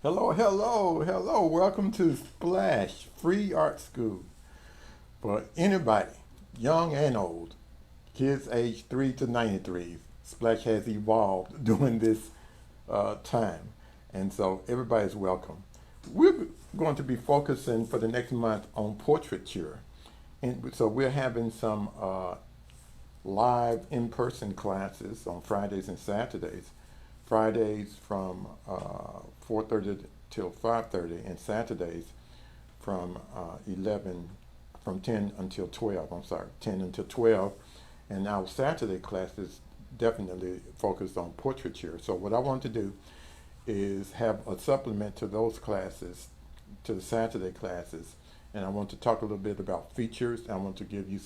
Hello, hello, hello. Welcome to Splash Free Art School for anybody, young and old, kids age 3 to 93. Splash has evolved during this time, and so everybody's welcome. We're going to be focusing for the next month on portraiture, and so we're having some live in-person classes on Fridays and Saturdays. Fridays from 4:30 till 5:30, and Saturdays from 11 from 10 until 12. I'm sorry, 10 until 12. And our Saturday class is definitely focused on portraiture. So what I want to do is have a supplement to those classes, to the Saturday classes, and I want to talk a little bit about features. I want to give you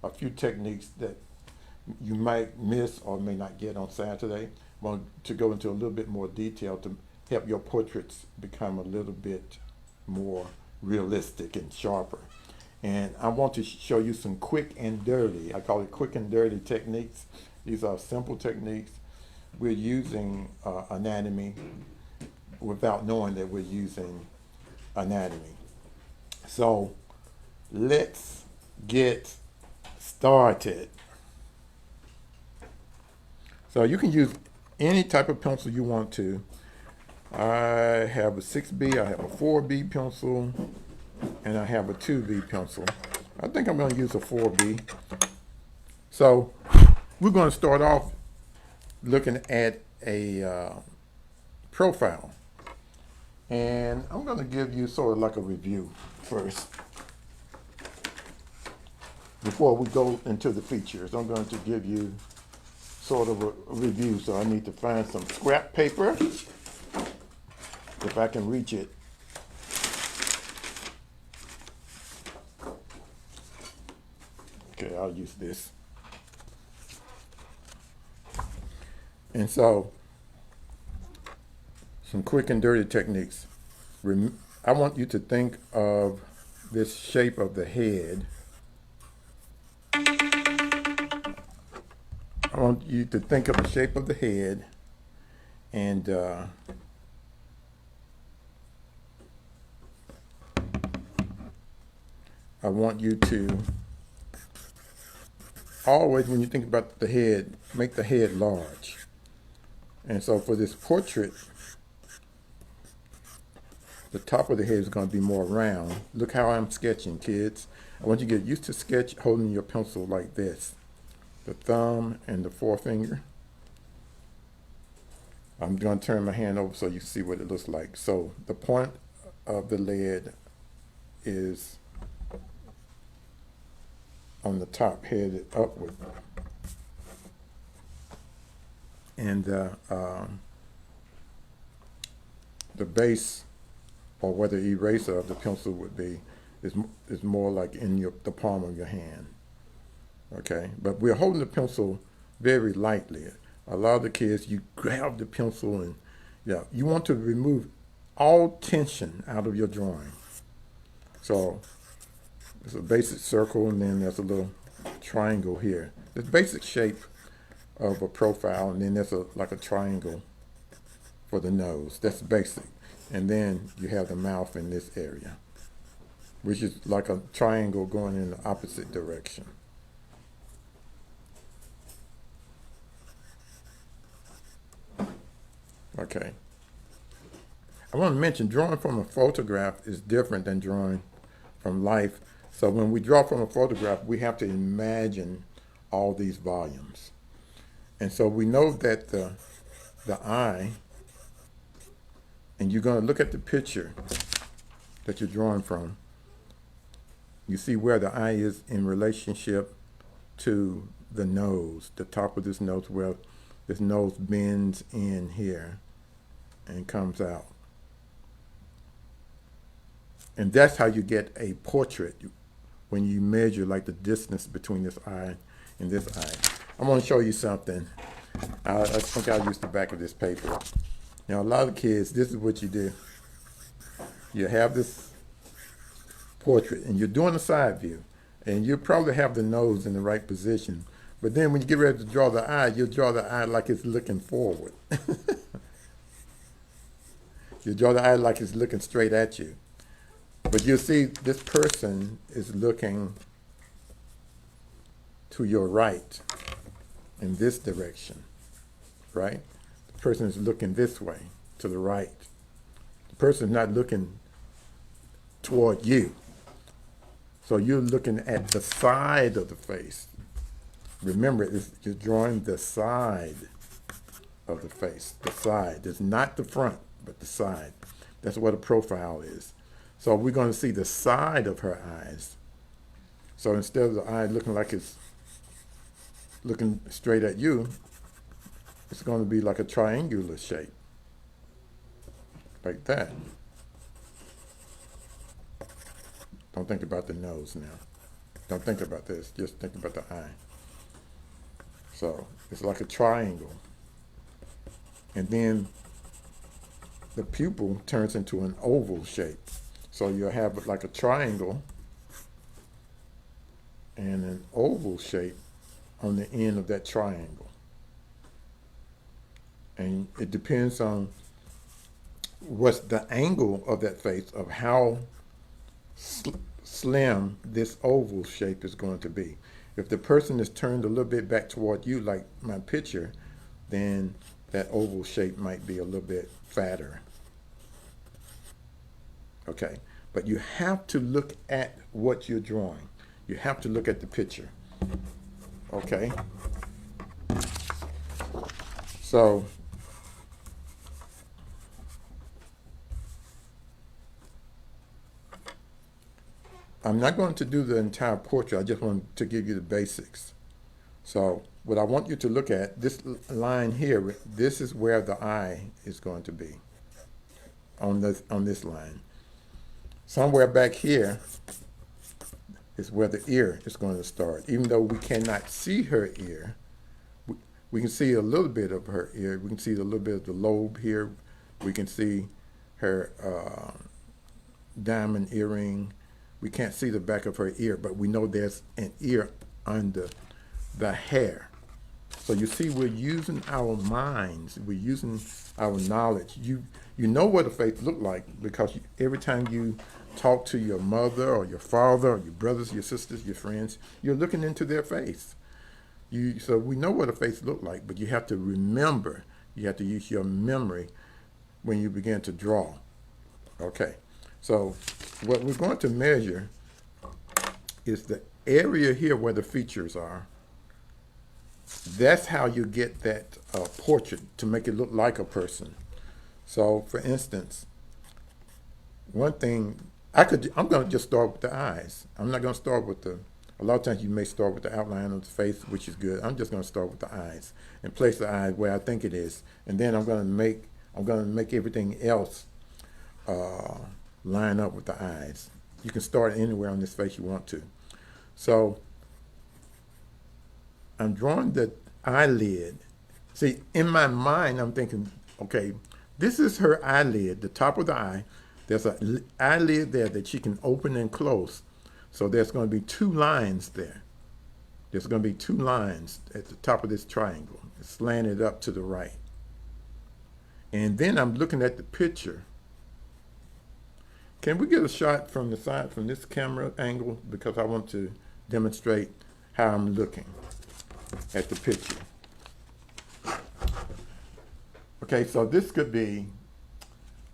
a few techniques that you might miss or may not get on Saturday. I want to go into a little bit more detail to help your portraits become a little bit more realistic and sharper. And I want to show you some quick and dirty, I call it quick and dirty techniques. These are simple techniques. We're using anatomy without knowing that we're using anatomy. So let's get started. So you can use any type of pencil you want to. I have a 6B, I have a 4B pencil, and I have a 2B pencil. I think I'm going to use a 4B. So we're going to start off looking at a profile. And I'm going to give you sort of like a review first. Before we go into the features, I'm going to give you sort of a review. So I need to find some scrap paper, if I can reach it. Okay, I'll use this. And so, some quick and dirty techniques. I want you to think of this shape of the head. I want you to think of the shape of the head, and I want you to always, when you think about the head, make the head large. And so for this portrait, the top of the head is going to be more round. Look how I'm sketching, kids. I want you to get used to sketch holding your pencil like this. The thumb and the forefinger. I'm going to turn my hand over so you see what it looks like. So the point of the lid is on the top, headed upward. And the base, or where the eraser of the pencil would be, is more like in the palm of your hand. Okay, but we're holding the pencil very lightly. A lot of the kids, you grab the pencil and you want to remove all tension out of your drawing. So it's a basic circle, and then there's a little triangle here. The basic shape of a profile, and then there's like a triangle for the nose. That's basic. And then you have the mouth in this area, which is like a triangle going in the opposite direction. Okay. I want to mention drawing from a photograph is different than drawing from life. So when we draw from a photograph, we have to imagine all these volumes. And so we know that the eye, and you're going to look at the picture that you're drawing from. You see where the eye is in relationship to the nose, the top of this nose, where this nose bends in here and comes out. And that's how you get a portrait, when you measure like the distance between this eye and this eye. I'm going to show you something. I think I'll use the back of this paper. Now, a lot of kids, this is what you do. You have this portrait, and you're doing a side view, and you probably have the nose in the right position. But then when you get ready to draw the eye, you'll draw the eye like it's looking forward. You draw the eye like it's looking straight at you. But you see this person is looking to your right in this direction, right? The person is looking this way, to the right. The person is not looking toward you. So you're looking at the side of the face. Remember, you're drawing the side of the face, the side. It's not the front, but the side. That's what a profile is. So we're going to see the side of her eyes. So instead of the eye looking like it's looking straight at you, it's going to be like a triangular shape, like that. Don't think about the nose now. Don't think about this. Just think about the eye. So it's like a triangle. And then the pupil turns into an oval shape. So you'll have like a triangle and an oval shape on the end of that triangle. And it depends on what's the angle of that face, of how slim this oval shape is going to be. If the person is turned a little bit back toward you, like my picture, then that oval shape might be a little bit fatter. Okay, but you have to look at what you're drawing. You have to look at the picture. Okay, so I'm not going to do the entire portrait. I just want to give you the basics. So what I want you to look at, this line here, this is where the eye is going to be on this line. Somewhere back here is where the ear is going to start. Even though we cannot see her ear, we can see a little bit of her ear. We can see a little bit of the lobe here. We can see her diamond earring. We can't see the back of her ear, but we know there's an ear under the hair. So you see, we're using our minds. We're using our knowledge. You know what a face looks like because every time you talk to your mother or your father or your brothers, your sisters, your friends, you're looking into their face. So we know what a face looks like, but you have to remember. You have to use your memory when you begin to draw. Okay. So what we're going to measure is the area here where the features are. That's how you get that portrait to make it look like a person. So for instance, one thing I'm going to just start with the eyes. I'm not going to start with a lot of times you may start with the outline of the face, which is good. I'm just going to start with the eyes and place the eyes where I think it is. And then I'm going to make everything else line up with the eyes. You can start anywhere on this face you want to. So I'm drawing the eyelid. See, in my mind, I'm thinking, okay, this is her eyelid, the top of the eye. There's an eyelid there that she can open and close. So there's going to be two lines there. There's going to be two lines at the top of this triangle. It's slanted up to the right. And then I'm looking at the picture. Can we get a shot from the side, from this camera angle? Because I want to demonstrate how I'm looking at the picture. Okay, so this could be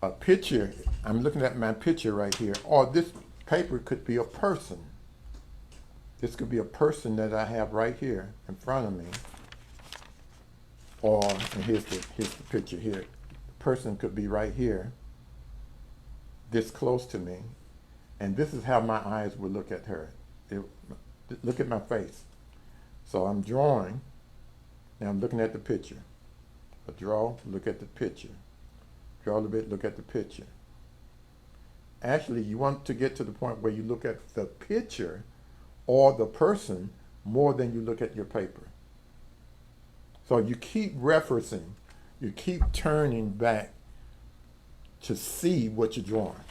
a picture. I'm looking at my picture right here. Or this paper could be a person. This could be a person that I have right here in front of me. Or, and here's the picture here. The person could be right here, this close to me, and this is how my eyes would look at her. Look at my face. So I'm drawing, now I'm looking at the picture. I draw, look at the picture. Draw a little bit, look at the picture. Actually, you want to get to the point where you look at the picture or the person more than you look at your paper. So you keep referencing, you keep turning back to see what you're drawing.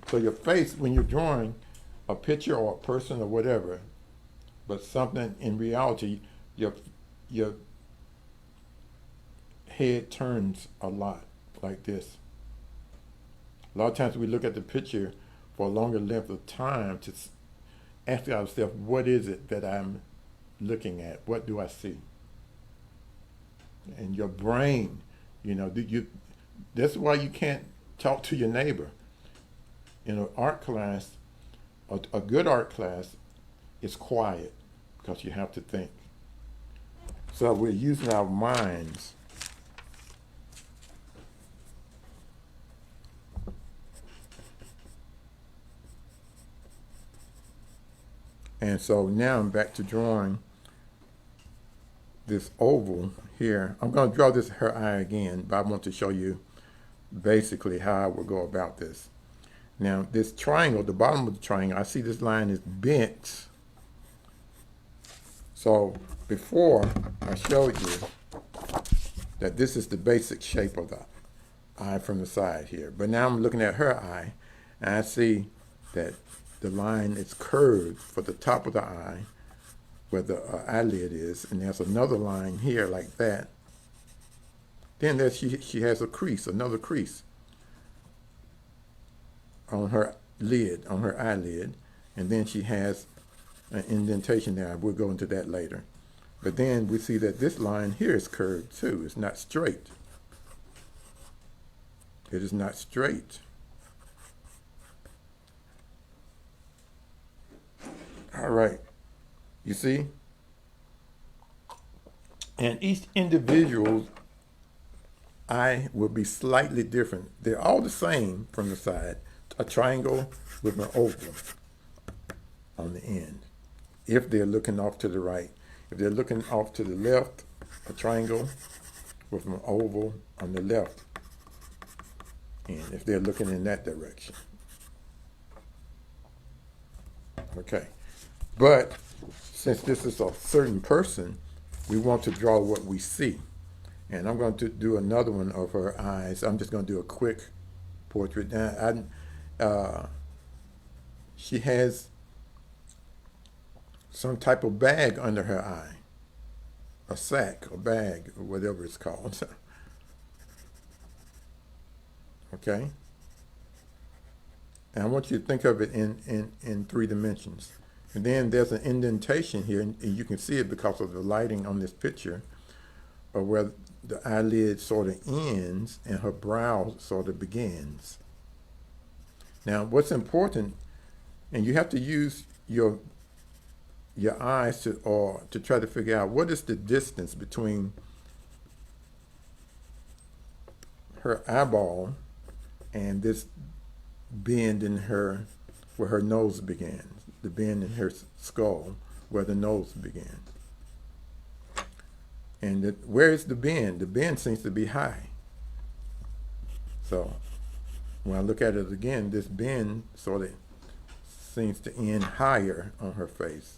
So your face, when you're drawing a picture or a person or whatever, but something in reality, your head turns a lot like this. A lot of times we look at the picture for a longer length of time to ask ourselves, what is it that I'm looking at? What do I see? And your brain, that's why you can't talk to your neighbor. In an art class, a good art class is quiet because you have to think. So we're using our minds. And so now I'm back to drawing this oval here. I'm going to draw this her eye again, but I want to show you basically how I will go about this. Now this triangle, the bottom of the triangle, I see this line is bent. So before I showed you that this is the basic shape of the eye from the side here. But now I'm looking at her eye and I see that the line is curved for the top of the eye where the eyelid is, and there's another line here like that. Then there she has a crease, another crease on her lid, on her eyelid, and then she has an indentation there. We'll go into that later. But then we see that this line here is curved too. It's not straight. It is not straight. All right, you see? And each individual's eye will be slightly different. They're all the same from the side. A triangle with an oval on the end. If they're looking off to the right. If they're looking off to the left, a triangle with an oval on the left end. If they're looking in that direction. Okay. But since this is a certain person, we want to draw what we see. And I'm going to do another one of her eyes. I'm just going to do a quick portrait. Now, she has some type of bag under her eye. A sack, a bag, or whatever it's called. Okay? And I want you to think of it in 3 dimensions. And then there's an indentation here, and you can see it because of the lighting on this picture, of where the eyelid sort of ends and her brow sort of begins. Now, what's important, and you have to use your eyes to try to figure out what is the distance between her eyeball and this bend in her, where her nose began. The bend in her skull where the nose began. And where is the bend? The bend seems to be high. So when I look at it again, this bend sort of seems to end higher on her face.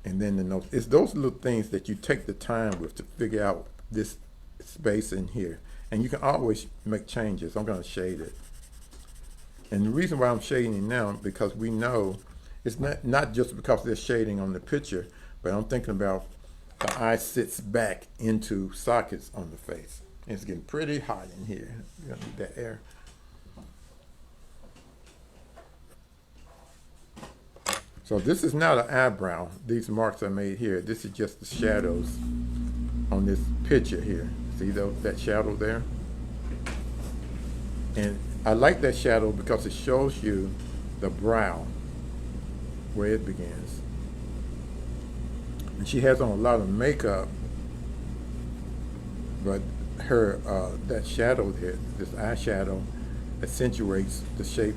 And then the nose. It's those little things that you take the time with to figure out this space in here. And you can always make changes. I'm going to shade it. And the reason why I'm shading it now, because we know it's not just because there's shading on the picture, but I'm thinking about the eye sits back into sockets on the face. And it's getting pretty hot in here. You need that air. So this is not an eyebrow. These marks I made here. This is just the shadows on this picture here. See that shadow there? And I like that shadow because it shows you the brow, where it begins. And she has on a lot of makeup, but her that shadow there, this eyeshadow, accentuates the shape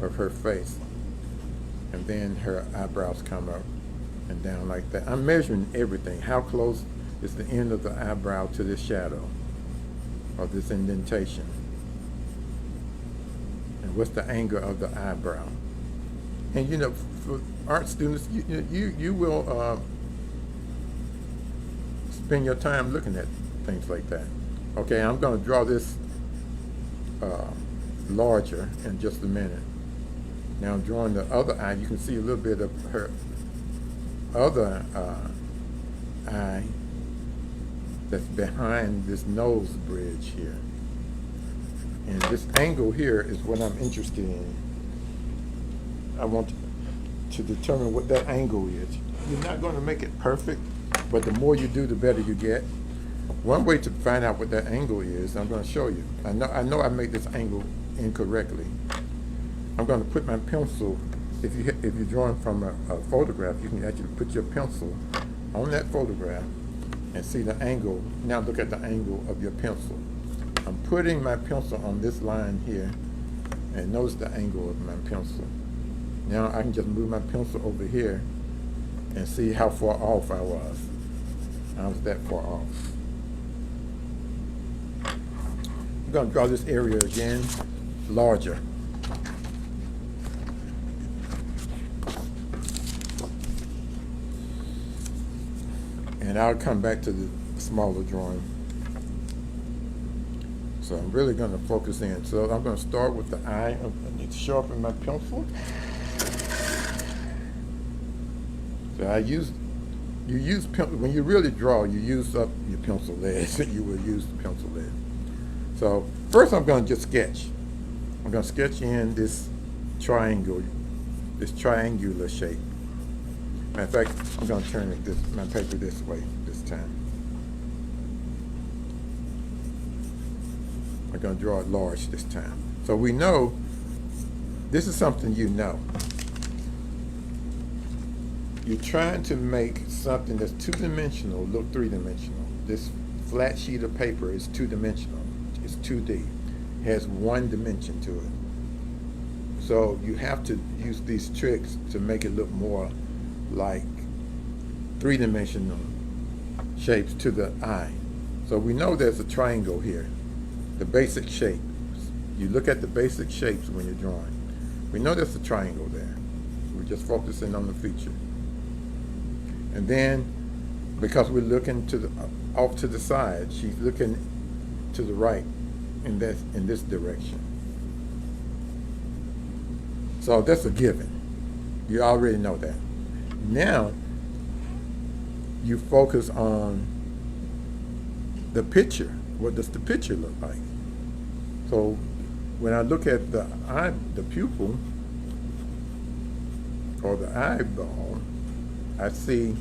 of her face. And then her eyebrows come up and down like that. I'm measuring everything. How close is the end of the eyebrow to this shadow or this indentation? And what's the angle of the eyebrow? And for art students, you will spend your time looking at things like that. Okay, I'm going to draw this larger in just a minute. Now I'm drawing the other eye. You can see a little bit of her other eye that's behind this nose bridge here. And this angle here is what I'm interested in. I want to determine what that angle is. You're not going to make it perfect, but the more you do, the better you get. One way to find out what that angle is, I'm going to show you. I know I made this angle incorrectly. I'm going to put my pencil. If you're drawing from a photograph, you can actually put your pencil on that photograph and see the angle. Now look at the angle of your pencil. I'm putting my pencil on this line here, and notice the angle of my pencil. Now I can just move my pencil over here and see how far off I was. I was that far off. I'm going to draw this area again larger. And I'll come back to the smaller drawing. So I'm really going to focus in. So I'm going to start with the eye. I need to sharpen my pencil. So you use pencil, when you really draw, you use up your pencil lead. You will use the pencil lead. So first I'm going to just sketch. I'm going to sketch in this triangle, this triangular shape. Matter of fact, I'm going to turn my paper this way this time. I'm going to draw it large this time. So we know this is something you know. You're trying to make something that's two-dimensional look three-dimensional. This flat sheet of paper is two-dimensional. It's 2D. It has one dimension to it. So you have to use these tricks to make it look more like three-dimensional shapes to the eye. So we know there's a triangle here, the basic shape. You look at the basic shapes when you're drawing. We know there's a triangle there. We're just focusing on the feature. And then, because we're looking to the off to the side, she's looking to the right in this direction. So that's a given. You already know that. Now, you focus on the picture. What does the picture look like? So when I look at the eye, the pupil, or the eyeball, I see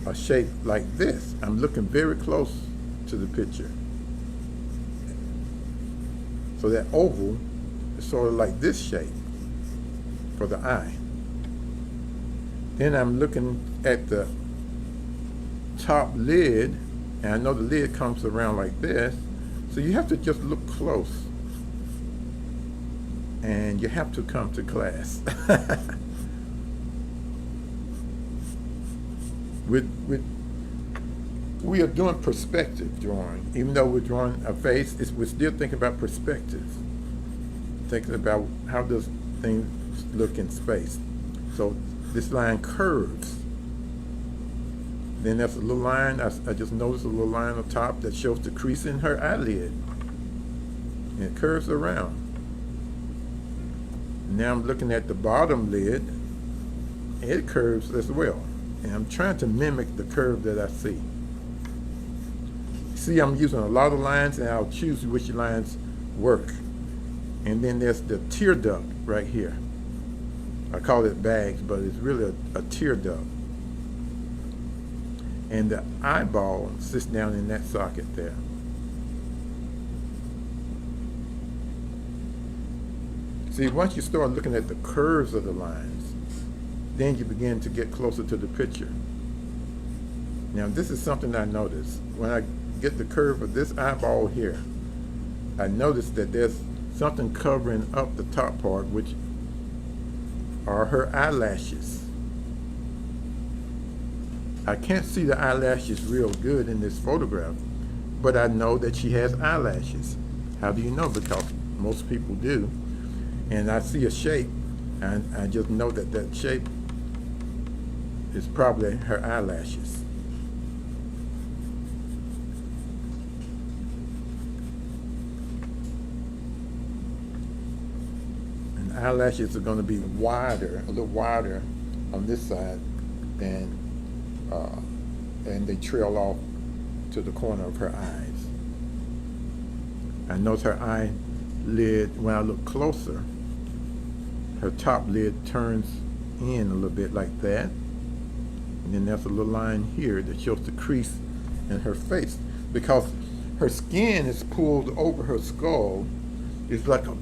a shape like this. I'm looking very close to the picture. So that oval is sort of like this shape for the eye. Then I'm looking at the top lid, and I know the lid comes around like this. So you have to just look close, and you have to come to class. We are doing perspective drawing. Even though we're drawing a face, we're still thinking about perspective. Thinking about how does things look in space. So this line curves. Then there's a little line, I just noticed a little line on top that shows the crease in her eyelid. And it curves around. Now I'm looking at the bottom lid, it curves as well. And I'm trying to mimic the curve that I see. See, I'm using a lot of lines, and I'll choose which lines work. And then there's the tear duct right here. I call it bags, but it's really a tear duct. And the eyeball sits down in that socket there. See, once you start looking at the curves of the lines, then you begin to get closer to the picture. Now, this is something I noticed. When I get the curve of this eyeball here, I notice that there's something covering up the top part, which are her eyelashes. I can't see the eyelashes real good in this photograph, but I know that she has eyelashes. How do you know? Because most people do. And I see a shape, and I just know that that shape is probably her eyelashes. And eyelashes are going to be wider, a little wider on this side than and they trail off to the corner of her eyes. I notice her eyelid, when I look closer, her top lid turns in a little bit like that. And then there's a little line here that shows the crease in her face. Because her skin is pulled over her skull, it's like a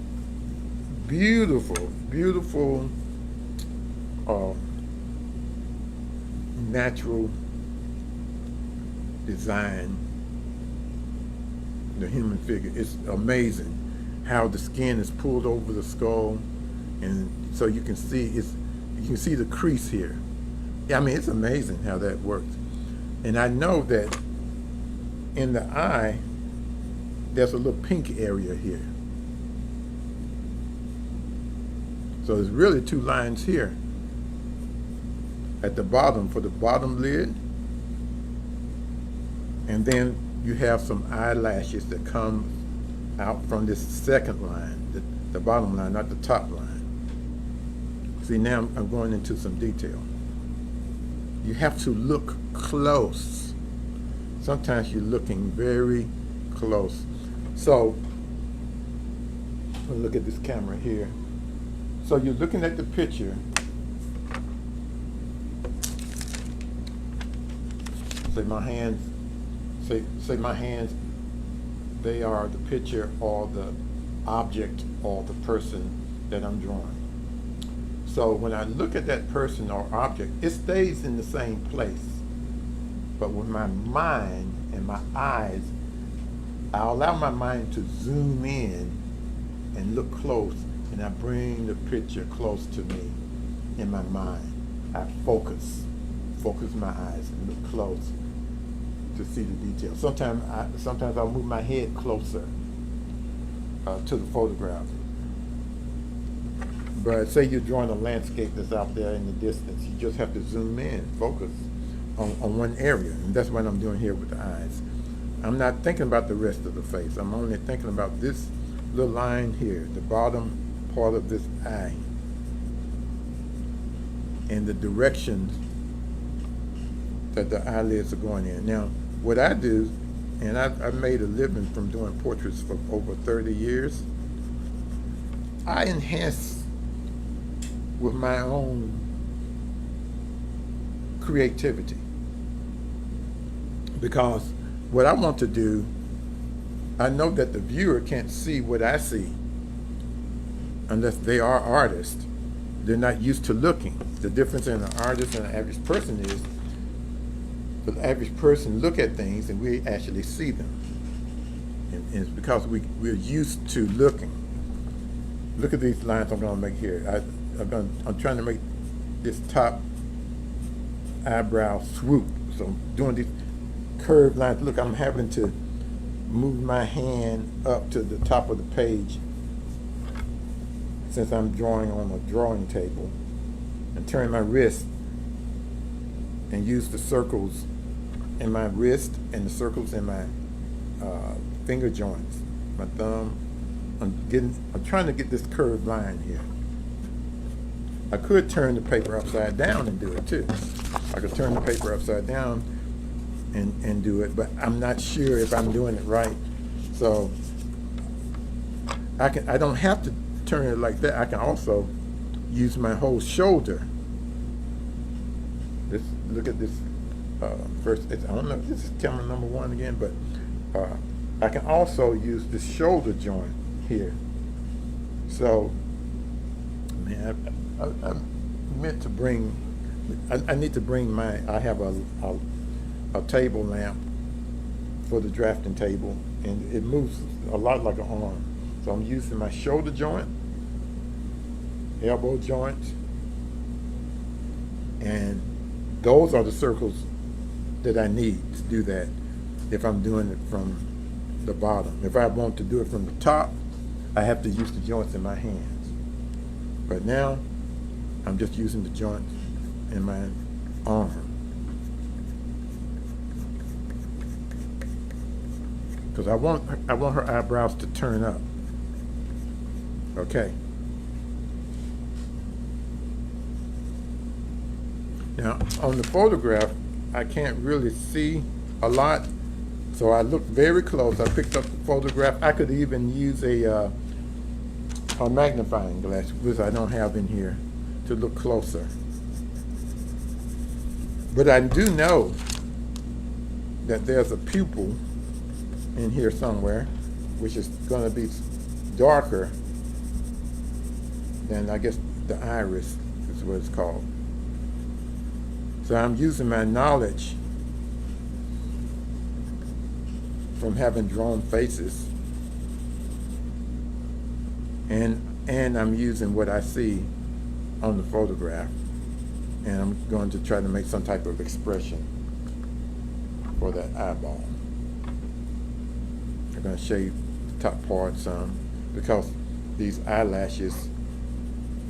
beautiful, beautiful natural design. The human figure, it's amazing how the skin is pulled over the skull, and so you can see the crease here. Yeah, I mean, it's amazing how that works. And I know that in the eye there's a little pink area here, so there's really two lines here at the bottom for the bottom lid, and then you have some eyelashes that come out from this second line, the bottom line, not the top line. See, now I'm going into some detail. You have to look close. Sometimes you're looking very close. So, look at this camera here. So you're looking at the picture. Say my hands, say my hands, they are the picture or the object or the person that I'm drawing. So when I look at that person or object, it stays in the same place. But with my mind and my eyes, I allow my mind to zoom in and look close, and I bring the picture close to me in my mind. I focus my eyes and look close to see the details. Sometimes I'll move my head closer to the photograph. But say you're drawing a landscape that's out there in the distance, you just have to zoom in, focus on one area, and that's what I'm doing here with the eyes. I'm not thinking about the rest of the face. I'm only thinking about this little line here, the bottom part of this eye, and the direction that the eyelids are going in. Now, what I do, and I've made a living from doing portraits for over 30 years, I enhance with my own creativity. Because what I want to do, I know that the viewer can't see what I see unless they are artists. They're not used to looking. The difference in an artist and an average person is the average person look at things and we actually see them. And it's because we're used to looking. Look at these lines I'm going to make here. I'm trying to make this top eyebrow swoop. So I'm doing these curved lines. Look, I'm having to move my hand up to the top of the page since I'm drawing on a drawing table, and turn my wrist and use the circles in my wrist and the circles in my finger joints, my thumb. I'm trying to get this curved line here. I could turn the paper upside down and do it too. I could turn the paper upside down and do it, but I'm not sure if I'm doing it right. So I don't have to turn it like that. I can also use my whole shoulder. Look at this first. I don't know if this is camera number 1 again, but I can also use this shoulder joint here. So, man, I meant to bring. I need to bring I have a table lamp for the drafting table, and it moves a lot like an arm. So I'm using my shoulder joint, elbow joint, and those are the circles that I need to do that if I'm doing it from the bottom. If I want to do it from the top, I have to use the joints in my hands. But now I'm just using the joints in my arm. Because I want her eyebrows to turn up. Okay. Now on the photograph, I can't really see a lot So I looked very close. I picked up the photograph. I could even use a magnifying glass, which I don't have in here, to look closer. But I do know that there's a pupil in here somewhere, which is going to be darker than, I guess, the iris is what it's called. So I'm using my knowledge from having drawn faces, and I'm using what I see on the photograph, and I'm going to try to make some type of expression for that eyeball. I'm going to shade the top part some because these eyelashes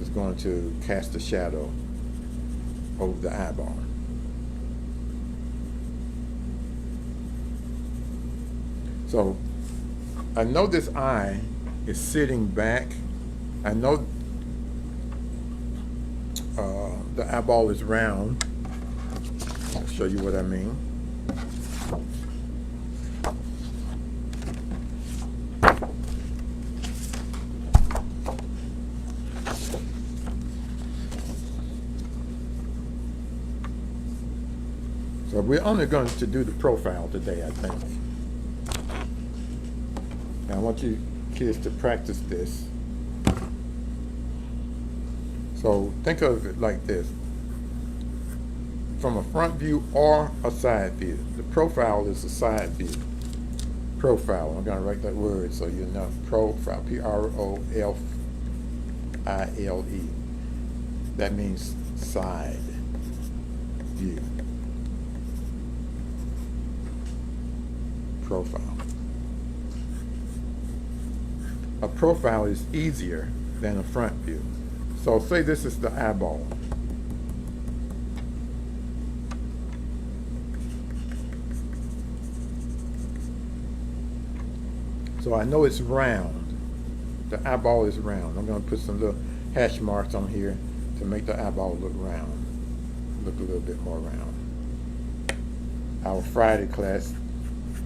is going to cast a shadow over the eyeball. So I know this eye is sitting back. I know the eyeball is round. I'll show you what I mean. So we're only going to do the profile today, I think. I want you kids to practice this. So think of it like this. From a front view or a side view. The profile is a side view. Profile. I'm going to write that word so you know. Profile. P-R-O-F-I-L-E. That means side view. Profile. A profile is easier than a front view. So say this is the eyeball. So I know it's round. The eyeball is round. I'm going to put some little hash marks on here to make the eyeball look round. Look a little bit more round. Our Friday class,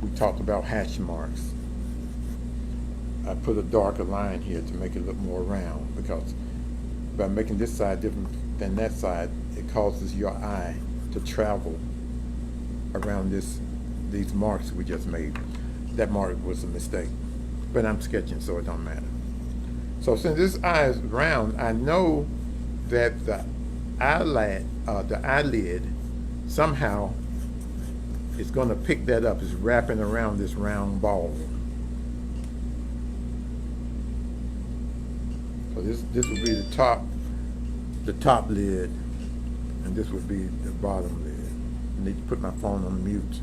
we talked about hash marks. I put a darker line here to make it look more round, because by making this side different than that side, it causes your eye to travel around these marks we just made. That mark was a mistake, but I'm sketching, so it don't matter. So since this eye is round, I know that the eyelid somehow is going to pick that up. It's wrapping around this round ball. So this would be the top lid, and this would be the bottom lid. I need to put my phone on mute.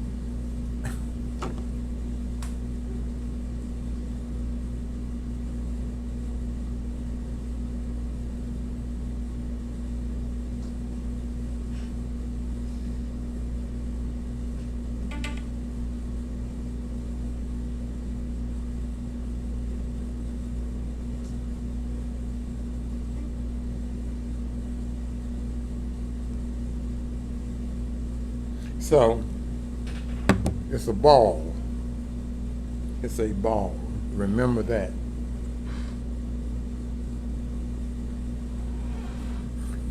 So it's a ball. It's a ball. Remember that.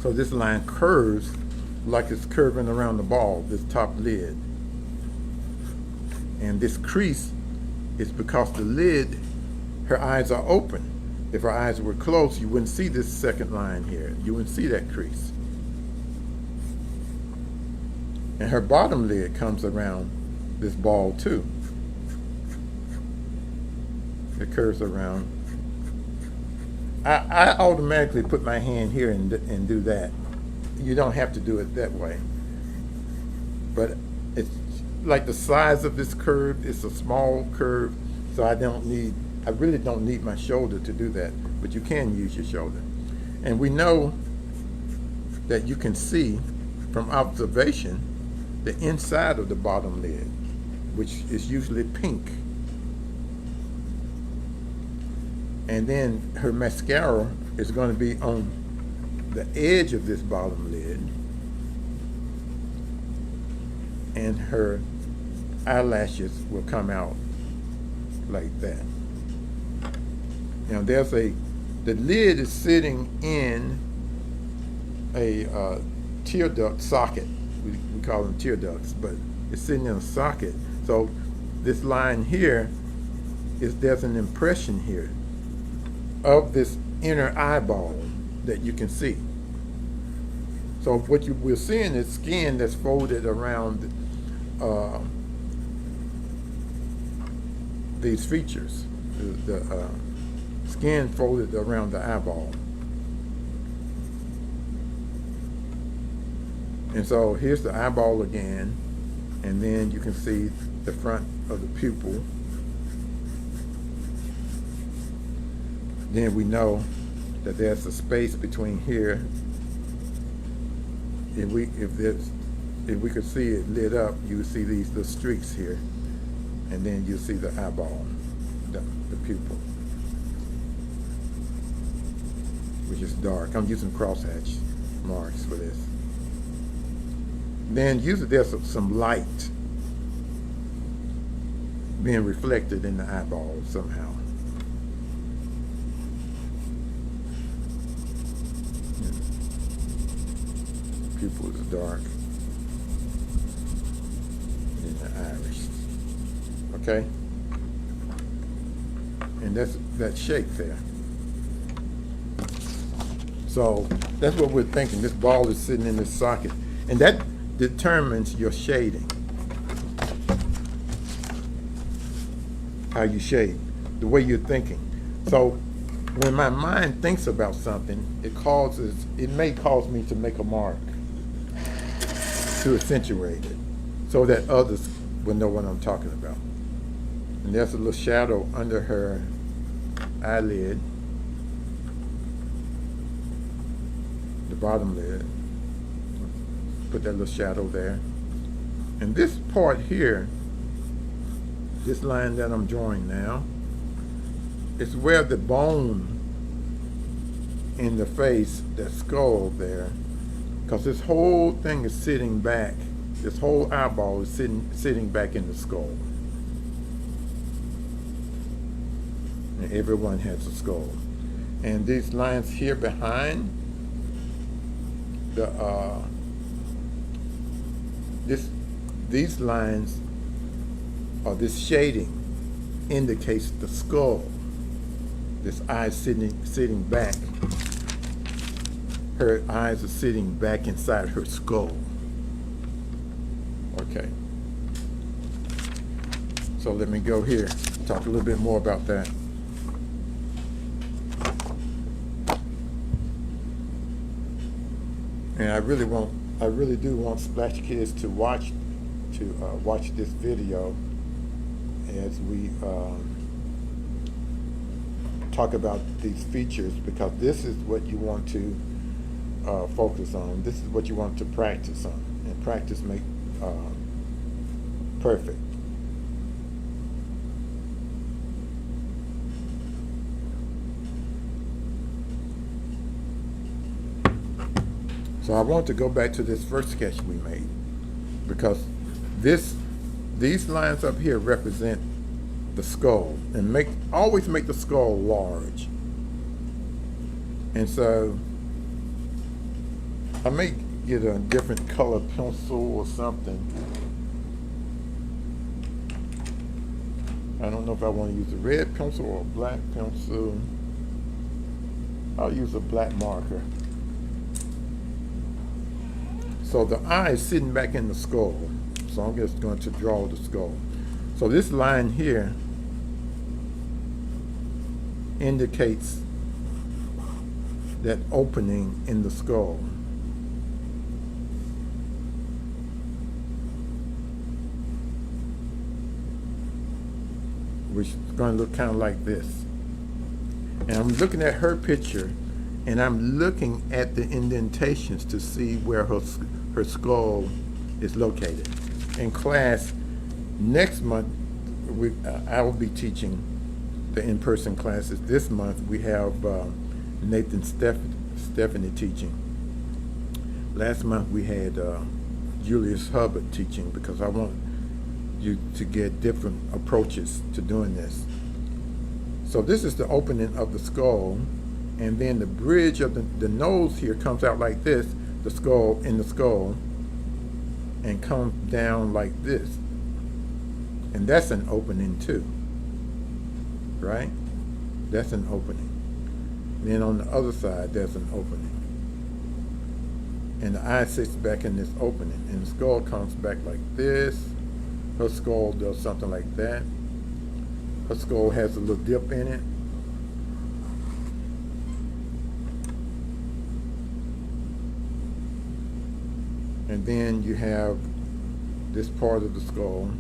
So this line curves like it's curving around the ball, this top lid. And this crease is because the lid, her eyes are open. If her eyes were closed, you wouldn't see this second line here. You wouldn't see that crease. And her bottom lid comes around this ball too. It curves around. I automatically put my hand here and do that. You don't have to do it that way. But it's like the size of this curve, it's a small curve, so I really don't need my shoulder to do that, but you can use your shoulder. And we know that you can see from observation the inside of the bottom lid, which is usually pink. And then her mascara is going to be on the edge of this bottom lid, and her eyelashes will come out like that. Now the lid is sitting in a tear duct socket. We call them tear ducts, but it's sitting in a socket. So this line here there's an impression here of this inner eyeball that you can see. So what we're seeing is skin that's folded around these features. The skin folded around the eyeball. And so here's the eyeball again, and then you can see the front of the pupil. Then we know that there's a space between here. If we could see it lit up, you would see these little streaks here, and then you see the eyeball, the pupil, which is dark. I'm using crosshatch marks for this. Then usually there's some light being reflected in the eyeball somehow. Pupil is dark, and the iris. Okay, and that's that shape there. So that's what we're thinking. This ball is sitting in this socket, and that determines your shading. How you shade, the way you're thinking. So when my mind thinks about something, it may cause me to make a mark to accentuate it so that others will know what I'm talking about. And there's a little shadow under her eyelid, the bottom lid. Put that little shadow there. And this part here, this line that I'm drawing now, is where the bone in the face, that skull there, because this whole thing is sitting back. This whole eyeball is sitting back in the skull. And everyone has a skull. And these lines here behind these lines, or this shading, indicates the skull. This eye sitting back. Her eyes are sitting back inside her skull. Okay. So let me go here, talk a little bit more about that. And I really do want Splash Kids to watch this video as we talk about these features, because this is what you want to focus on. This is what you want to practice on, and practice make perfect. So I want to go back to this first sketch we made, because these lines up here represent the skull, and always make the skull large. And so I may get a different color pencil or something. I don't know if I want to use a red pencil or a black pencil. I'll use a black marker. So the eye is sitting back in the skull. So I'm just going to draw the skull. So this line here indicates that opening in the skull, which is going to look kind of like this. And I'm looking at her picture, and I'm looking at the indentations to see where her skull is located. In class next month, I will be teaching the in-person classes. This month we have Nathan Stephanie teaching. Last month we had Julius Hubbard teaching, because I want you to get different approaches to doing this. So this is the opening of the skull, and then the bridge of the nose here comes out like this, the skull in the skull, and comes down like this. And that's an opening too, right? That's an opening. Then on the other side, there's an opening. And the eye sits back in this opening, and the skull comes back like this. Her skull does something like that. Her skull has a little dip in it. And then you have this part of the skull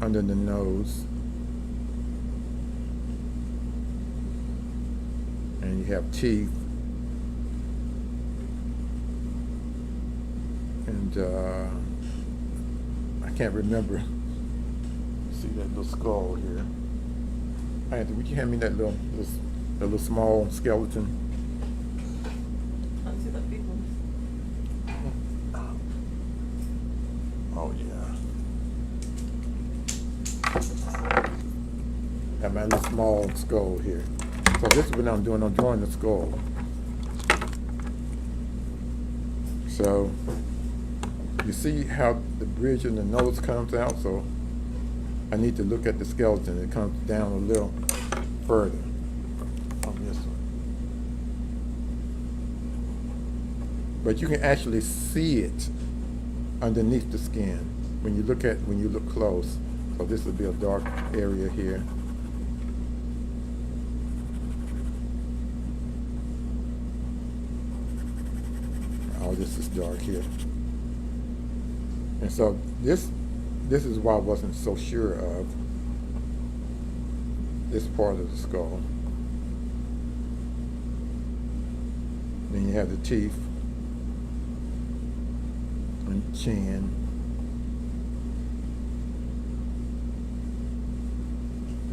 under the nose. And you have teeth. And I can't remember. See that little skull here. Anthony, would you hand me that little small skeleton? Oh yeah. Got my little small skull here. So this is what I'm doing. I'm drawing the skull. So you see how the bridge in the nose comes out? So I need to look at the skeleton. It comes down a little further on this one. But you can actually see it underneath the skin when you look close. So this would be a dark area here. Oh, this is dark here. And so this is why I wasn't so sure of this part of the skull. Then you have the teeth and chin.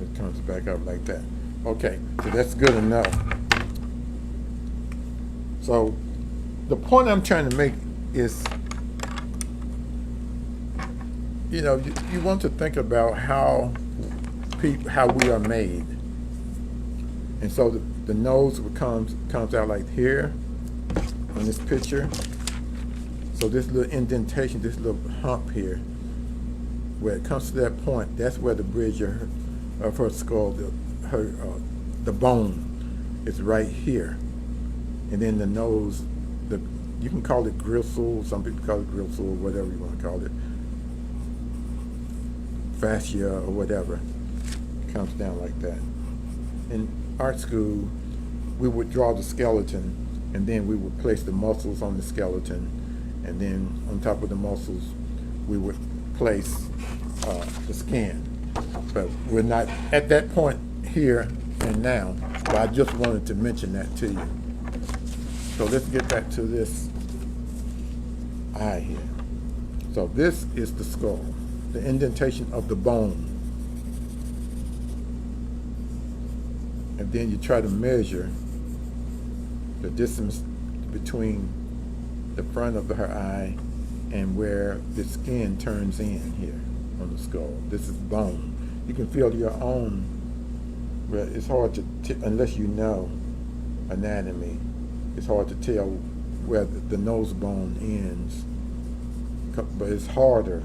It comes back up like that. Okay, so that's good enough. So the point I'm trying to make is, you want to think about how we are made. And so the nose comes out like here in this picture. So this little indentation, this little hump here, where it comes to that point, that's where the bridge of her skull, the bone is right here. And then the nose, you can call it gristle, some people call it gristle, whatever you want to call it. Fascia or whatever, comes down like that. In art school, we would draw the skeleton, and then we would place the muscles on the skeleton, and then on top of the muscles, we would place the skin. But we're not at that point here and now, but I just wanted to mention that to you. So let's get back to this eye here. So this is the skull, the indentation of the bone. And then you try to measure the distance between the front of her eye and where the skin turns in here on the skull. This is bone. You can feel your own, but it's hard to, unless you know anatomy, it's hard to tell where the nose bone ends. But it's harder.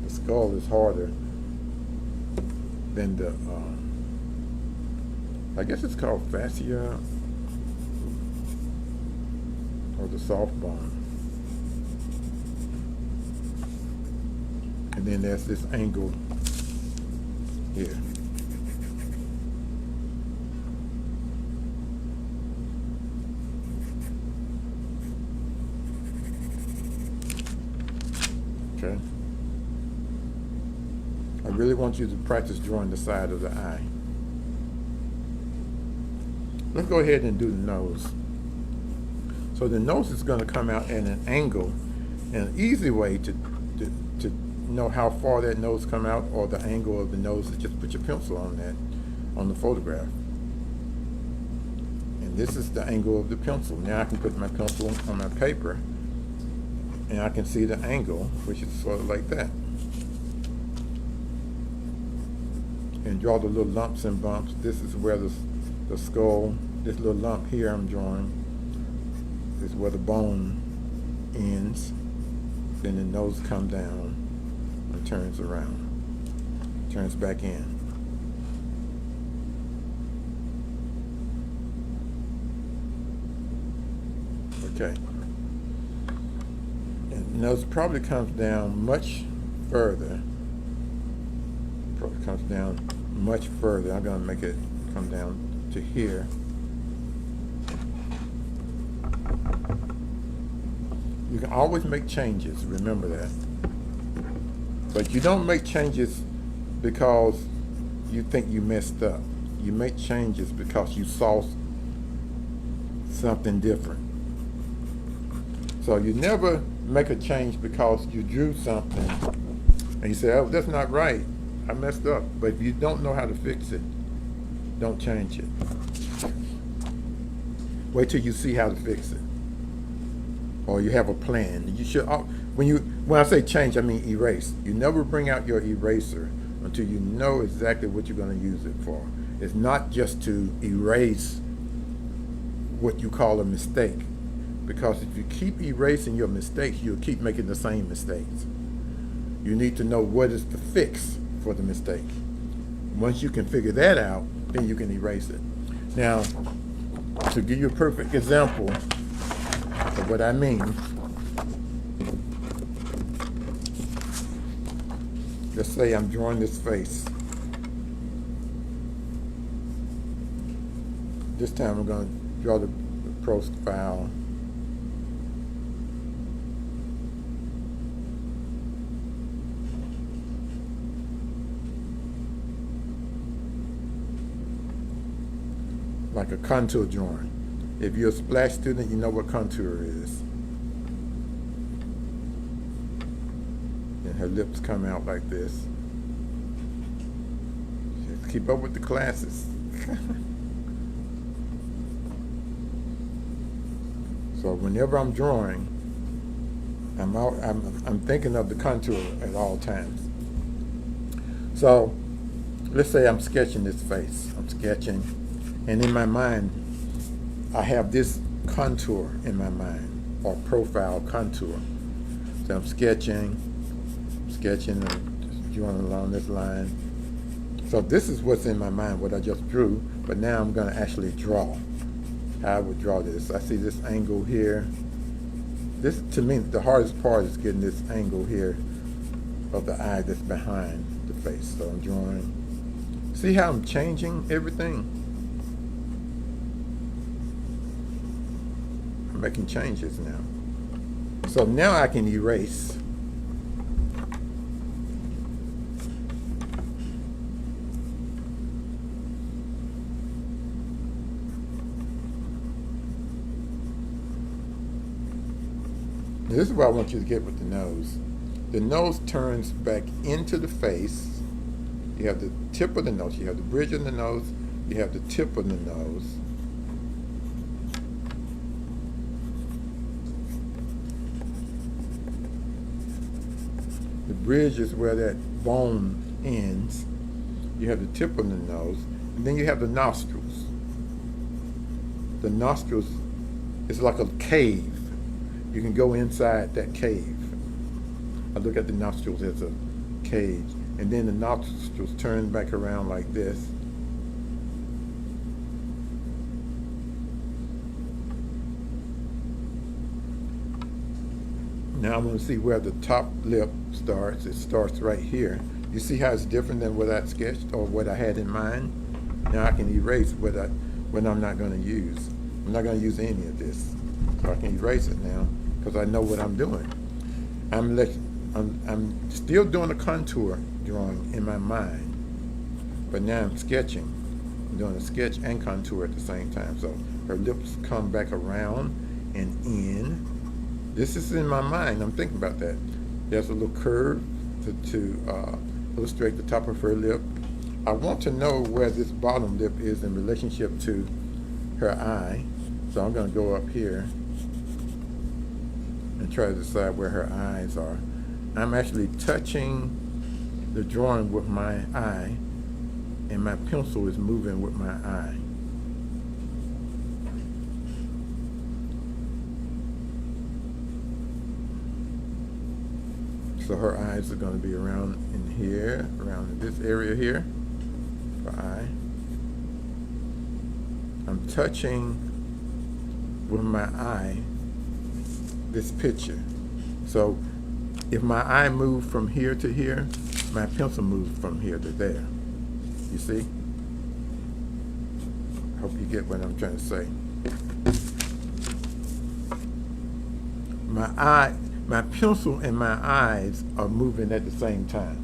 The skull is harder than the, I guess it's called fascia or the soft bone. And then there's this angle here. Okay. I really want you to practice drawing the side of the eye. Let's go ahead and do the nose. So the nose is going to come out at an angle, and an easy way to know how far that nose come out, or the angle of the nose, is just put your pencil on that, on the photograph. And this is the angle of the pencil. Now I can put my pencil on my paper And I can see the angle, which is sort of like that. And draw the little lumps and bumps. This is where the skull, this little lump here I'm drawing, is where the bone ends. Then the nose comes down and turns around, turns back in. Okay. And nose probably comes down much further. Probably comes down much further. I'm going to make it come down to here. You can always make changes, remember that. But you don't make changes because you think you messed up. You make changes because you saw something different. So you never make a change because you drew something and you say, oh, that's not right, I messed up. But if you don't know how to fix it, don't change it. Wait till you see how to fix it. Or you have a plan. You should, when I say change, I mean erase. You never bring out your eraser until you know exactly what you're going to use it for. It's not just to erase what you call a mistake. Because if you keep erasing your mistakes, you'll keep making the same mistakes. You need to know what is the fix for the mistake. Once you can figure that out, then you can erase it. Now, to give you a perfect example of what I mean, let's say I'm drawing this face. This time I'm going to draw the profile. Like a contour drawing. If you're a Splash student, you know what contour is. And her lips come out like this. Just keep up with the classes. So whenever I'm drawing, I'm thinking of the contour at all times. So let's say I'm sketching this face. I'm sketching. And in my mind, I have this contour in my mind, or profile contour. So I'm sketching, and just drawing along this line. So this is what's in my mind, what I just drew, but now I'm going to actually draw. How I would draw this. I see this angle here. This, to me, the hardest part is getting this angle here of the eye that's behind the face. So I'm drawing. See how I'm changing everything? Making changes now. So now I can erase. This is what I want you to get with the nose. The nose turns back into the face. You have the tip of the nose, you have the bridge of the nose, you have the tip of the nose. The bridge is where that bone ends. You have the tip of the nose, and then you have the nostrils. The nostrils is like a cave. You can go inside that cave. I look at the nostrils as a cage, and then the nostrils turn back around like this. Now I'm going to see where the top lip starts. It starts right here. You see how it's different than what I sketched or what I had in mind? Now I can erase what I'm not going to use. I'm not going to use any of this. So I can erase it now because I know what I'm doing. I'm still doing a contour drawing in my mind, but now I'm sketching. I'm doing a sketch and contour at the same time. So her lips come back around and in. This is in my mind. I'm thinking about that. There's a little curve to illustrate the top of her lip. I want to know where this bottom lip is in relationship to her eye. So I'm going to go up here and try to decide where her eyes are. I'm actually touching the drawing with my eye, and my pencil is moving with my eye. So her eyes are going to be around in here, around in this area here, for eye. I'm touching with my eye this picture. So if my eye moved from here to here, my pencil moved from here to there. You see? I hope you get what I'm trying to say. My pencil and my eyes are moving at the same time.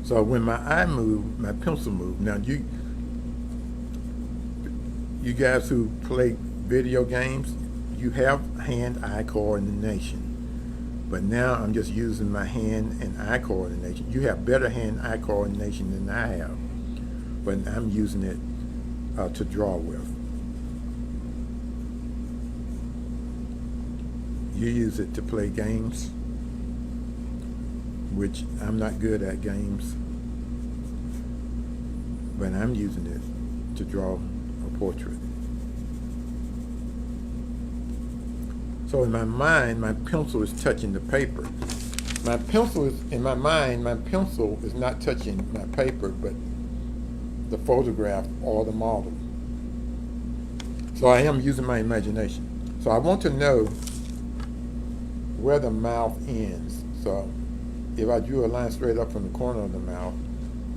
So when my eye moved, my pencil moved. Now you guys who play video games, you have hand-eye coordination. But now I'm just using my hand and eye coordination. You have better hand-eye coordination than I have, but I'm using it to draw with. You use it to play games, which I'm not good at games, but I'm using it to draw a portrait. So in my mind, my pencil is touching the paper. My pencil is, in my mind, my pencil is not touching my paper, but the photograph or the model. So I am using my imagination. So I want to know where the mouth ends. So if I drew a line straight up from the corner of the mouth,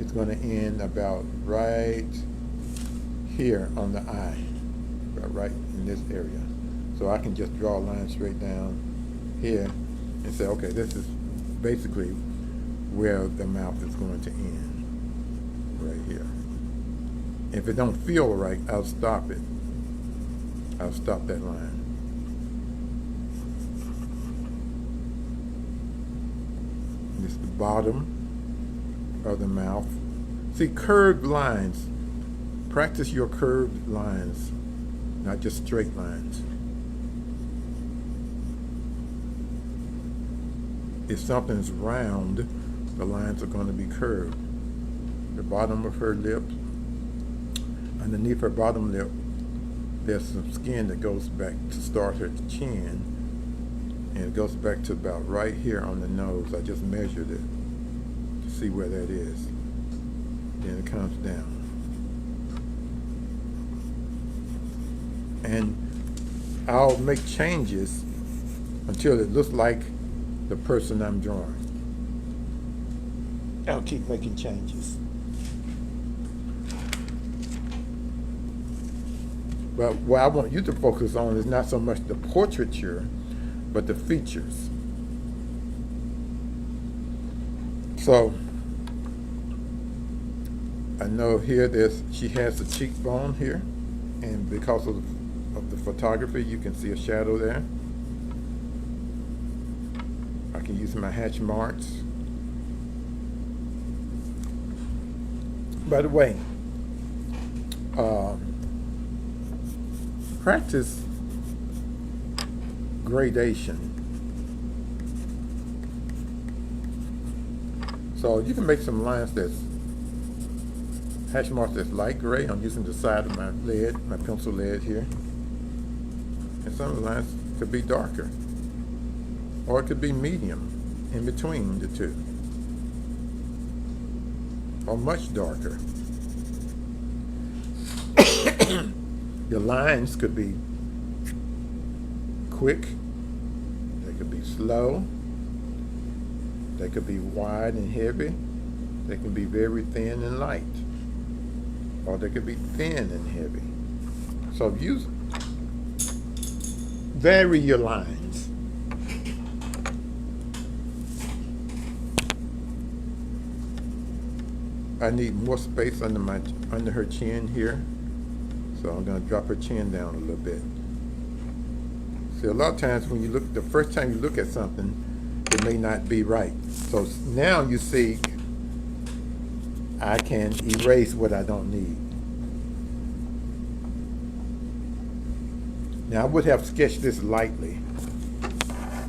it's going to end about right here on the eye, right in this area. So I can just draw a line straight down here and say, okay, this is basically where the mouth is going to end, right here. If it don't feel right, I'll stop it. I'll stop that line. This is the bottom of the mouth. See, curved lines. Practice your curved lines, not just straight lines. If something's round, the lines are going to be curved. The bottom of her lip, underneath her bottom lip, there's some skin that goes back to start her chin, and it goes back to about right here on the nose. I just measured it to see where that is. Then it comes down. And I'll make changes until it looks like the person I'm drawing. I'll keep making changes. But what I want you to focus on is not so much the portraiture, but the features. So I know here she has a cheekbone here, and because of the photography, you can see a shadow there. I can use my hatch marks. By the way, practice gradation. So you can make some lines that's hatch marks that's light gray. I'm using the side of my lead, my pencil lead here. And some of the lines could be darker. Or it could be medium, in between the two. Or much darker. Your lines could be quick, they could be slow, they could be wide and heavy, they can be very thin and light, or they could be thin and heavy. So vary your lines. I need more space under her chin here. So I'm going to drop her chin down a little bit. See, a lot of times when you look, the first time you look at something, it may not be right. So now you see, I can erase what I don't need. Now I would have sketched this lightly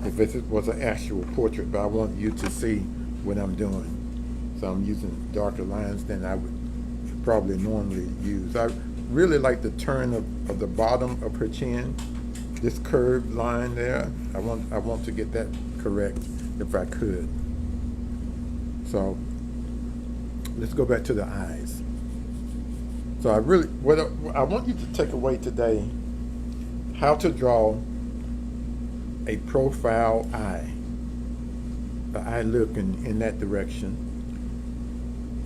if this was an actual portrait, but I want you to see what I'm doing. So I'm using darker lines than I would probably normally use. I really like the turn of the bottom of her chin, this curved line there. I want to get that correct if I could. So let's go back to the eyes. So what I want you to take away today, how to draw a profile eye. The eye look in that direction.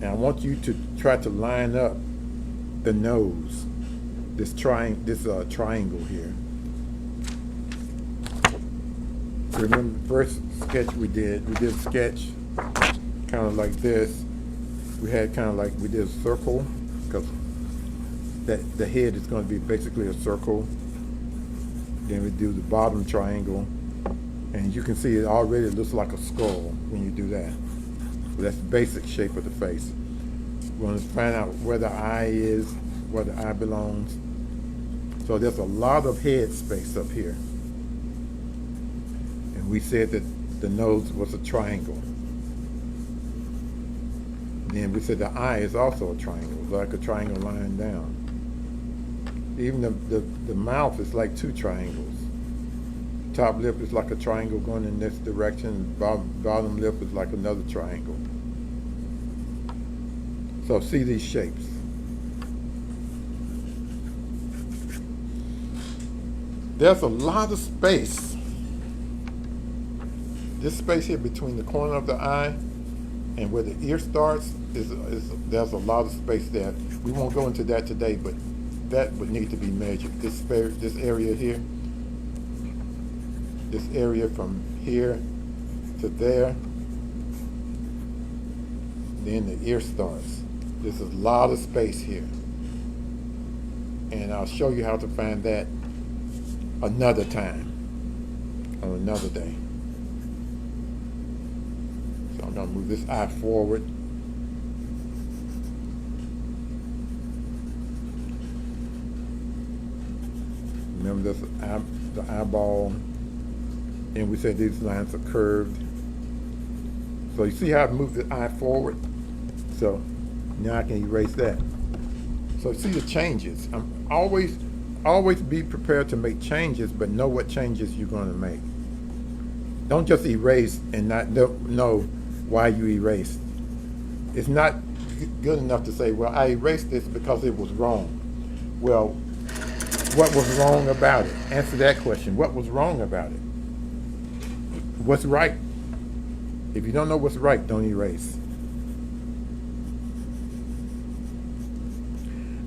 And I want you to try to line up the nose, this triangle here. Remember the first sketch we did a sketch kind of like this. We had kind of like, we did a circle, because the head is going to be basically a circle. Then we do the bottom triangle, and you can see it already looks like a skull when you do that. So that's the basic shape of the face. We want to find out where the eye is, where the eye belongs. So there's a lot of head space up here. And we said that the nose was a triangle. Then we said the eye is also a triangle, like a triangle line down. Even the mouth is like two triangles. Top lip is like a triangle going in this direction. Bottom lip is like another triangle. So see these shapes. There's a lot of space. This space here between the corner of the eye and where the ear starts there's a lot of space there. We won't go into that today, but that would need to be measured. This area here, this area from here to there, then the ear starts. There's a lot of space here, and I'll show you how to find that another time, on another day. So I'm going to move this eye forward. Remember this the eyeball, and we said these lines are curved. So you see how I moved the eye forward? So now I can erase that. So see the changes. I'm always be prepared to make changes, but know what changes you're going to make. Don't just erase and not know why you erased. It's not good enough to say, well, I erased this because it was wrong. Well, what was wrong about it? Answer that question. What was wrong about it? What's right? If you don't know what's right, don't erase.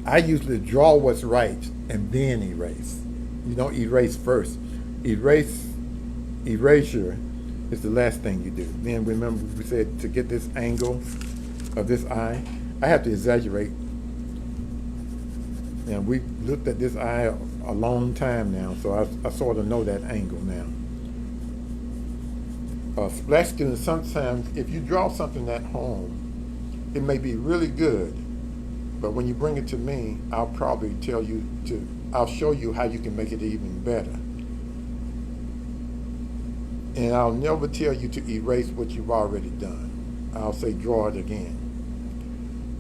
I usually draw what's right and then erase. You don't erase first. Erasure is the last thing you do. Then remember we said to get this angle of this eye, I have to exaggerate. And we looked at this eye a long time now, so I sort of know that angle now. Splash students, sometimes if you draw something at home, it may be really good, but when you bring it to me, I'll probably I'll show you how you can make it even better. And I'll never tell you to erase what you've already done. I'll say draw it again.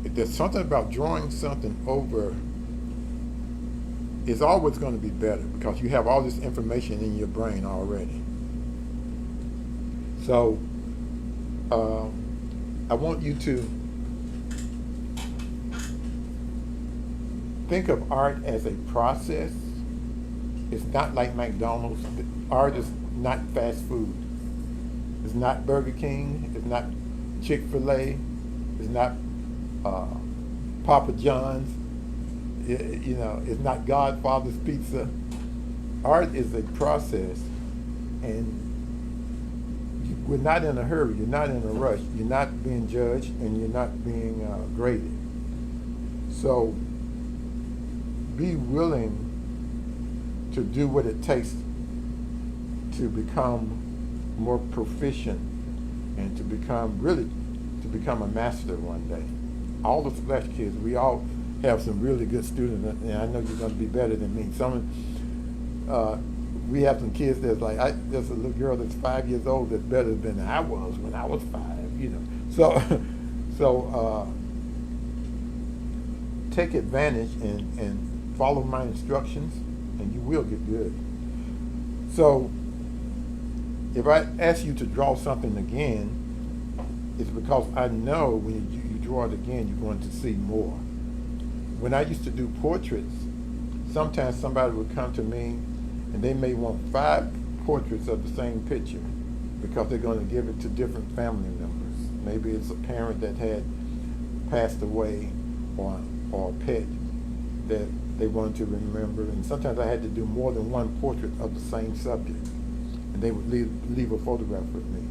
If there's something about drawing something over, it's always going to be better because you have all this information in your brain already. So I want you to think of art as a process. It's not like McDonald's. Art is not fast food. It's not Burger King. It's not Chick-fil-A. It's not Papa John's. It's not Godfather's Pizza. Art is a process, and we're not in a hurry. You're not in a rush. You're not being judged, and you're not being graded. So be willing to do what it takes to become more proficient and to become a master one day. all the Splash kids, we all have some really good students, and I know you're going to be better than me. We have some kids that's like, there's a little girl that's 5 years old that's better than I was when I was 5. So, so take advantage and follow my instructions, and you will get good. So, if I ask you to draw something again, it's because I know when you draw it again, you're going to see more. When I used to do portraits, sometimes somebody would come to me and they may want 5 portraits of the same picture because they're going to give it to different family members. Maybe it's a parent that had passed away, or a pet that they wanted to remember. And sometimes I had to do more than one portrait of the same subject, and they would leave a photograph with me.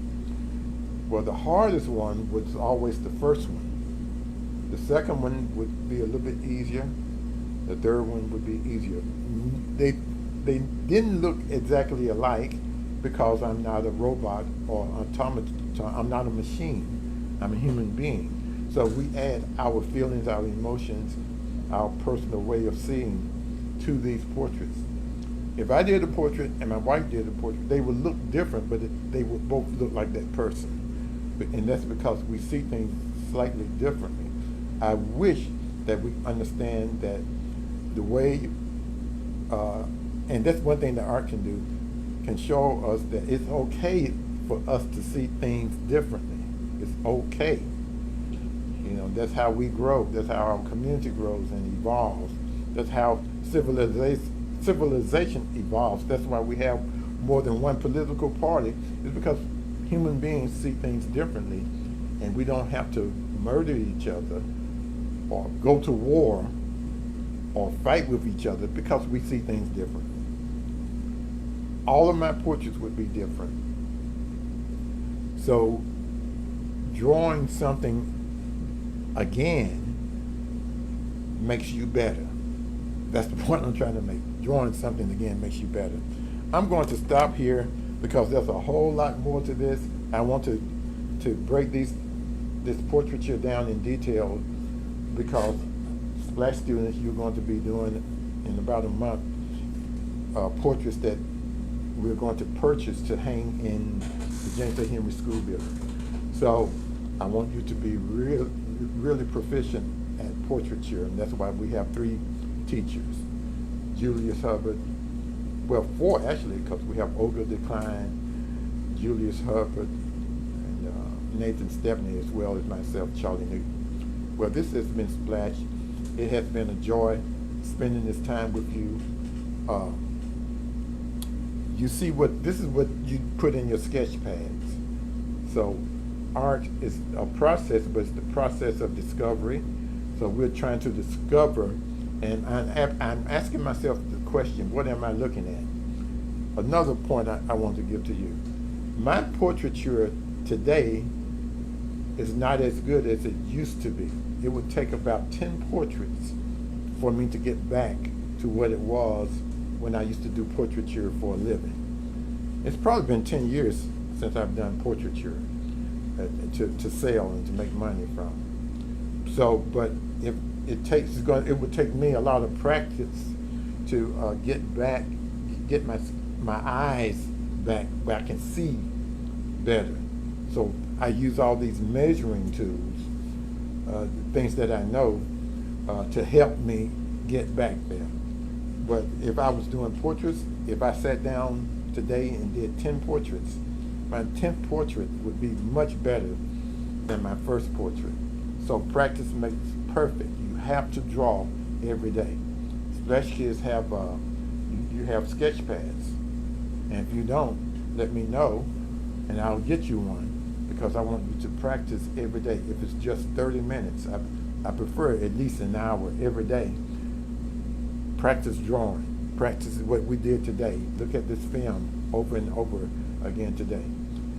Well, the hardest one was always the first one. The second one would be a little bit easier. The third one would be easier. They didn't look exactly alike because I'm not a robot or automaton. I'm not a machine. I'm a human being. So we add our feelings, our emotions, our personal way of seeing to these portraits. If I did a portrait and my wife did a portrait, they would look different, but they would both look like that person. And that's because we see things slightly differently. I wish that we understand that the way, and that's one thing that art can do, can show us that it's okay for us to see things differently. It's okay. That's how we grow. That's how our community grows and evolves. That's how civilization evolves. That's why we have more than one political party. It's because human beings see things differently, and we don't have to murder each other or go to war or fight with each other because we see things differently. All of my portraits would be different. So drawing something again makes you better. That's the point I'm trying to make. Drawing something again makes you better. I'm going to stop here because there's a whole lot more to this. I want to break this portraiture down in detail because Splash students, you're going to be doing in about a month portraits that we're going to purchase to hang in the James A. Henry School building. So I want you to be really proficient at portraiture, and that's why we have 3 teachers. Julius Hubbard, well, 4 actually, because we have Olga Decline, Julius Hubbard, and Nathan Stepney, as well as myself, Charlie Newton. Well, this has been Splash. It has been a joy spending this time with you. You see this is what you put in your sketch pads. So art is a process, but it's the process of discovery. So we're trying to discover, and I'm asking myself the question, what am I looking at? Another point I want to give to you. My portraiture today is not as good as it used to be. It would take about 10 portraits for me to get back to what it was when I used to do portraiture for a living. It's probably been 10 years since I've done portraiture to sell and to make money from. So, but if it would take me a lot of practice to get my eyes back where I can see better. So I use all these measuring tools, things that I know, to help me get back there. But if I was doing portraits, if I sat down today and did 10 portraits, my 10th portrait would be much better than my first portrait. So practice makes perfect. You have to draw every day. Splash kids have, you have sketch pads. And if you don't, let me know and I'll get you one, because I want you to practice every day. If it's just 30 minutes, I prefer at least an hour every day. Practice drawing. Practice what we did today. Look at this film over and over again today,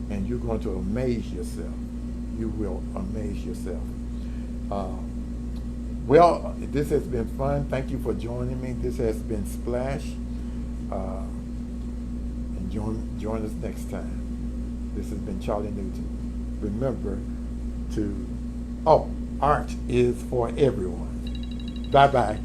and you're going to amaze yourself. You will amaze yourself. Well, this has been fun. Thank you for joining me. This has been Splash. And join us next time. This has been Charlie Newton. Remember to, art is for everyone. Bye bye.